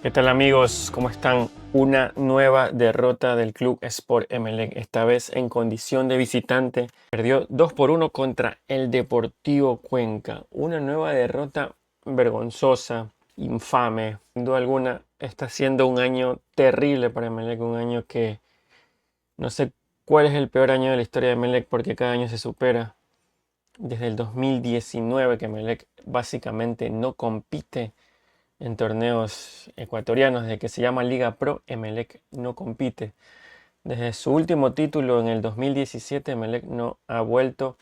¿Qué tal amigos? ¿Cómo están? Una nueva derrota del Club Sport Emelec, esta vez en condición de visitante. Perdió 2-1 contra el Deportivo Cuenca. Una nueva derrota vergonzosa, infame. Sin duda alguna está siendo un año terrible para Emelec, un año que no sé cuál es el peor año de la historia de Emelec porque cada año se supera. Desde el 2019 que Emelec básicamente no compite en torneos ecuatorianos, desde que se llama Liga Pro, Emelec no compite. Desde su último título en el 2017, Emelec no ha vuelto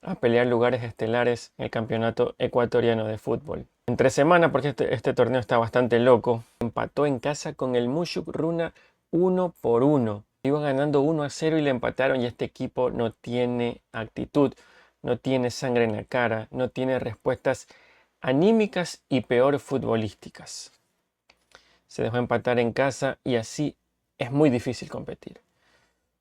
a pelear lugares estelares en el campeonato ecuatoriano de fútbol. Entre semana, porque este torneo está bastante loco, empató en casa con el Mushuk Runa 1-1. Iba ganando 1-0 y le empataron y este equipo no tiene actitud, no tiene sangre en la cara, no tiene respuestas anímicas y peor futbolísticas. Se dejó empatar en casa y así es muy difícil competir.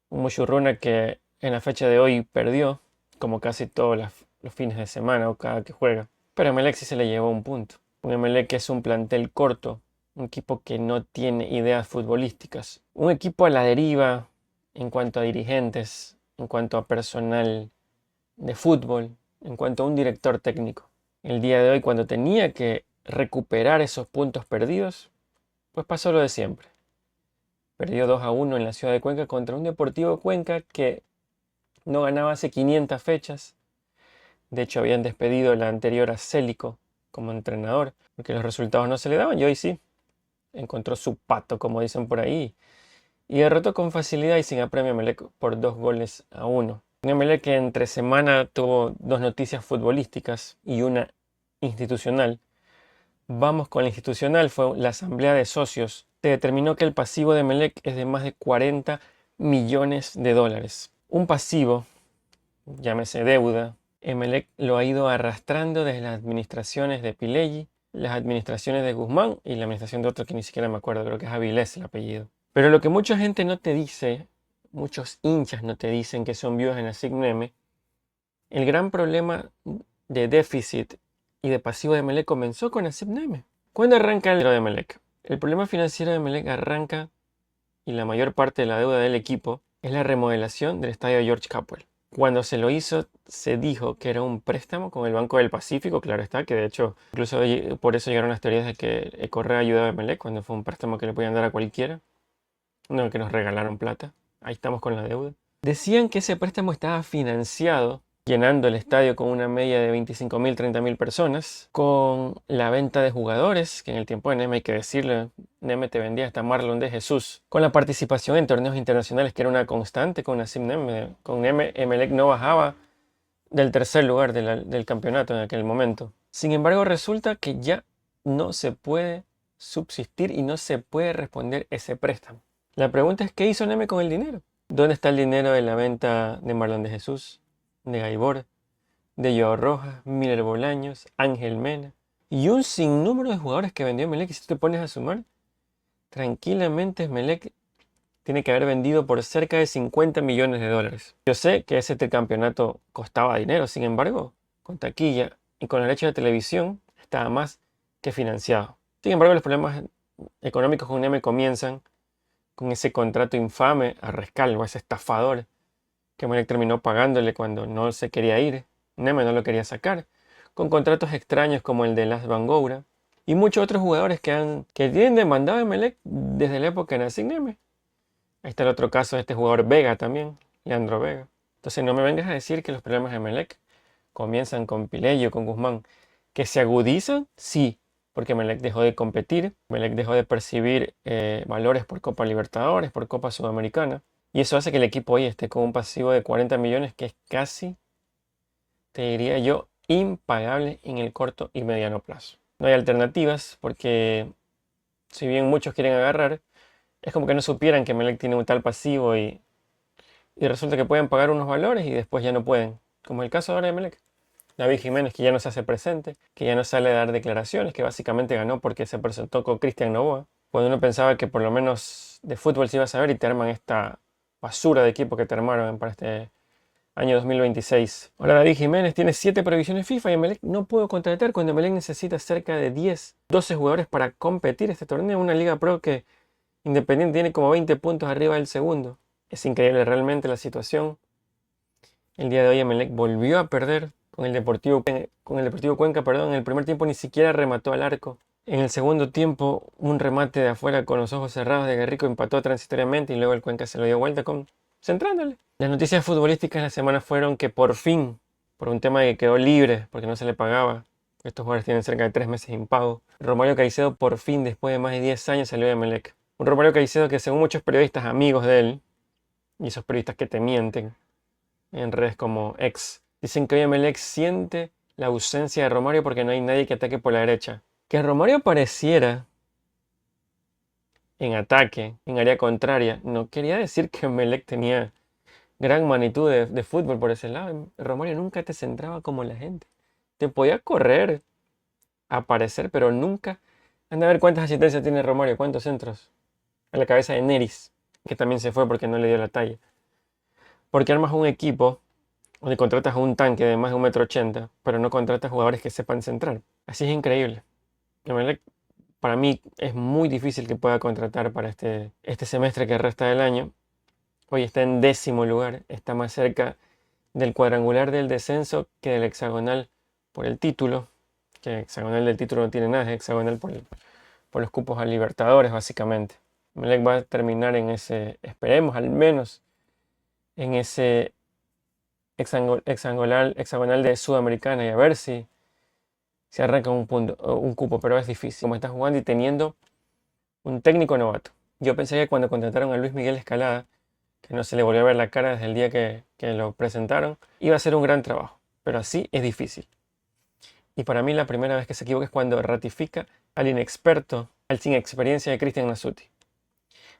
Un Mushurruna que en la fecha de hoy perdió, como casi todos los fines de semana o cada que juega. Pero Emelec sí se le llevó un punto. Un Emelec que es un plantel corto, un equipo que no tiene ideas futbolísticas. Un equipo a la deriva en cuanto a dirigentes, en cuanto a personal de fútbol, en cuanto a un director técnico. El día de hoy, cuando tenía que recuperar esos puntos perdidos, pues pasó lo de siempre. Perdió 2-1 en la ciudad de Cuenca contra un Deportivo Cuenca que no ganaba hace 500 fechas. De hecho, habían despedido la anterior a Célico como entrenador, porque los resultados no se le daban y hoy sí. Encontró su pato, como dicen por ahí, y derrotó con facilidad y sin apremio a Emelec por 2-1. Un Emelec que entre semana tuvo dos noticias futbolísticas y una institucional. Vamos con la institucional, fue la asamblea de socios. Se determinó que el pasivo de Emelec es de más de 40 millones de dólares. Un pasivo, llámese deuda, Emelec lo ha ido arrastrando desde las administraciones de Pileggi, las administraciones de Guzmán y la administración de otro que ni siquiera me acuerdo, creo que es Avilés el apellido. Pero lo que mucha gente no te dice, muchos hinchas no te dicen que son vivos en la SIGNEME, el gran problema de déficit y de pasivo de Emelec comenzó con la SIGNEME. ¿Cuándo arranca el dinero de Emelec? El problema financiero de Emelec arranca, y la mayor parte de la deuda del equipo, es la remodelación del estadio George Capwell. Cuando se lo hizo, se dijo que era un préstamo con el Banco del Pacífico, claro está, que de hecho, incluso por eso llegaron las teorías de que Correa ayudaba a Emelec cuando fue un préstamo que le podían dar a cualquiera, no que nos regalaron plata. Ahí estamos con la deuda. Decían que ese préstamo estaba financiado llenando el estadio con una media de 25.000, 30.000 personas, con la venta de jugadores, que en el tiempo de Neme, hay que decirle, Neme te vendía hasta Marlon de Jesús, con la participación en torneos internacionales, que era una constante con Nassim Neme. Con Neme, Emelec no bajaba del tercer lugar del campeonato en aquel momento. Sin embargo, resulta que ya no se puede subsistir y no se puede responder ese préstamo. La pregunta es, ¿qué hizo Neme con el dinero? ¿Dónde está el dinero de la venta de Marlon de Jesús, de Gaibor, de Joao Rojas, Miller Bolaños, Ángel Mena y un sinnúmero de jugadores que vendió Emelec? Y si tú te pones a sumar, tranquilamente Emelec tiene que haber vendido por cerca de 50 millones de dólares. Yo sé que ese campeonato costaba dinero, sin embargo, con taquilla y con derechos de televisión estaba más que financiado. Sin embargo, los problemas económicos con Neme comienzan con ese contrato infame a Rescalvo, ese estafador que Emelec terminó pagándole cuando no se quería ir. Neme no lo quería sacar. Con contratos extraños como el de Las Bangoura y muchos otros jugadores que tienen demandado a Emelec desde la época de Nassim Neme. Ahí está el otro caso de este jugador Vega también, Leandro Vega. Entonces no me vengas a decir que los problemas de Emelec comienzan con Pileggi o con Guzmán. ¿Que se agudizan? Sí, porque Emelec dejó de competir, Emelec dejó de percibir valores por Copa Libertadores, por Copa Sudamericana. Y eso hace que el equipo hoy esté con un pasivo de 40 millones que es casi, te diría yo, impagable en el corto y mediano plazo. No hay alternativas porque si bien muchos quieren agarrar, es como que no supieran que Emelec tiene un tal pasivo y resulta que pueden pagar unos valores y después ya no pueden. Como el caso ahora de Emelec. David Jiménez, que ya no se hace presente, que ya no sale a dar declaraciones, que básicamente ganó porque se presentó con Cristian Novoa. Cuando uno pensaba que por lo menos de fútbol se iba a saber y te arman esta basura de equipo que te armaron para este año 2026. Ahora David Jiménez tiene 7 prohibiciones FIFA y Emelec no pudo contratar cuando Emelec necesita cerca de 10, 12 jugadores para competir este torneo. Una Liga Pro que Independiente tiene como 20 puntos arriba del segundo. Es increíble realmente la situación. El día de hoy Emelec volvió a perder con el Deportivo Cuenca, perdón. En el primer tiempo ni siquiera remató al arco. En el segundo tiempo, un remate de afuera con los ojos cerrados de Guerrico empató transitoriamente y luego el Cuenca se lo dio vuelta centrándole. Las noticias futbolísticas de la semana fueron que por fin, por un tema de que quedó libre porque no se le pagaba, estos jugadores tienen cerca de 3 meses impago, Romario Caicedo por fin, después de más de 10 años, salió de Emelec. Un Romario Caicedo que según muchos periodistas amigos de él, y esos periodistas que te mienten en redes como ex, dicen que hoy Emelec siente la ausencia de Romario porque no hay nadie que ataque por la derecha. Que Romario apareciera en ataque, en área contraria, no quería decir que Emelec tenía gran magnitud de fútbol por ese lado. Romario nunca te centraba como la gente. Te podía correr, aparecer, pero nunca. Anda a ver cuántas asistencias tiene Romario, cuántos centros. A la cabeza de Neris, que también se fue porque no le dio la talla. Porque armas un equipo donde contratas a un tanque de más de 1,80 m, pero no contratas jugadores que sepan centrar. Así es increíble. Emelec, para mí, es muy difícil que pueda contratar para este semestre que resta del año. Hoy está en 10º lugar, está más cerca del cuadrangular del descenso que del hexagonal por el título. Que el hexagonal del título no tiene nada, es hexagonal por los cupos a Libertadores, básicamente. Emelec va a terminar en ese, esperemos al menos, en ese hexagonal de Sudamericana y a ver si se arranca un cupo, pero es difícil. Como está jugando y teniendo un técnico novato. Yo pensé que cuando contrataron a Luis Miguel Escalada, que no se le volvió a ver la cara desde el día que lo presentaron, iba a ser un gran trabajo, pero así es difícil. Y para mí la primera vez que se equivoca es cuando ratifica al inexperto, al sin experiencia de Cristian Nasuti.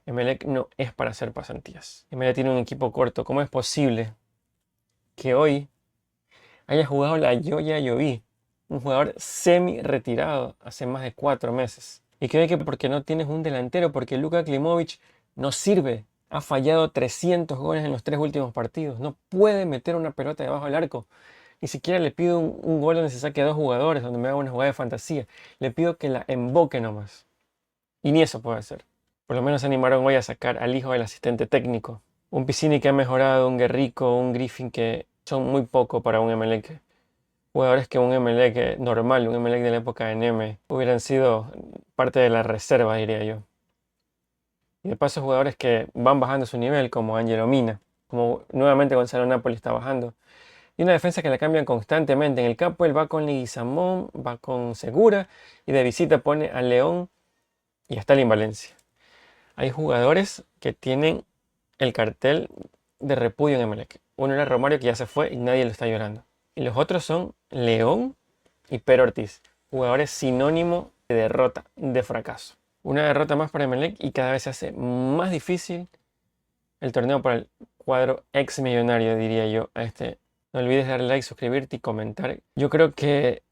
Emelec no es para hacer pasantías. Emelec tiene un equipo corto. ¿Cómo es posible que hoy haya jugado la Yoya Yoví, un jugador semi-retirado hace más de 4 meses? Y creo que porque no tienes un delantero, porque Luka Klimovic no sirve. Ha fallado 300 goles en los 3 últimos partidos. No puede meter una pelota debajo del arco. Ni siquiera le pido un gol donde se saque a 2 jugadores, donde me haga una jugada de fantasía. Le pido que la emboque nomás. Y ni eso puede hacer. Por lo menos se animaron hoy a sacar al hijo del asistente técnico. Un Piscini que ha mejorado, un Guerrico, un Griffin que son muy poco para un Emelec. Jugadores que un Emelec normal, un Emelec de la época de Neme, hubieran sido parte de la reserva, diría yo. Y de paso jugadores que van bajando su nivel, como Angelo Mina, como nuevamente Gonzalo Napoli está bajando. Y una defensa que la cambian constantemente. En el campo él va con Leguizamón, va con Segura y de visita pone a León y a Stalin Valencia. Hay jugadores que tienen el cartel de repudio en Emelec. Uno era Romario que ya se fue y nadie lo está llorando. Y los otros son León y Pedro Ortiz. Jugadores sinónimo de derrota, de fracaso. Una derrota más para Emelec y cada vez se hace más difícil el torneo para el cuadro ex millonario, diría yo, a este. No olvides darle like, suscribirte y comentar. Yo creo que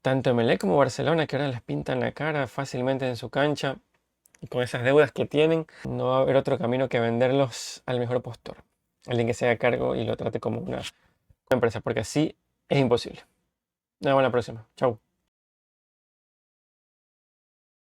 tanto Emelec como Barcelona, que ahora les pintan la cara fácilmente en su cancha, y con esas deudas que tienen, no va a haber otro camino que venderlos al mejor postor. Alguien que se haga cargo y lo trate como una empresa, porque así es imposible. Nos vemos la próxima. Chau.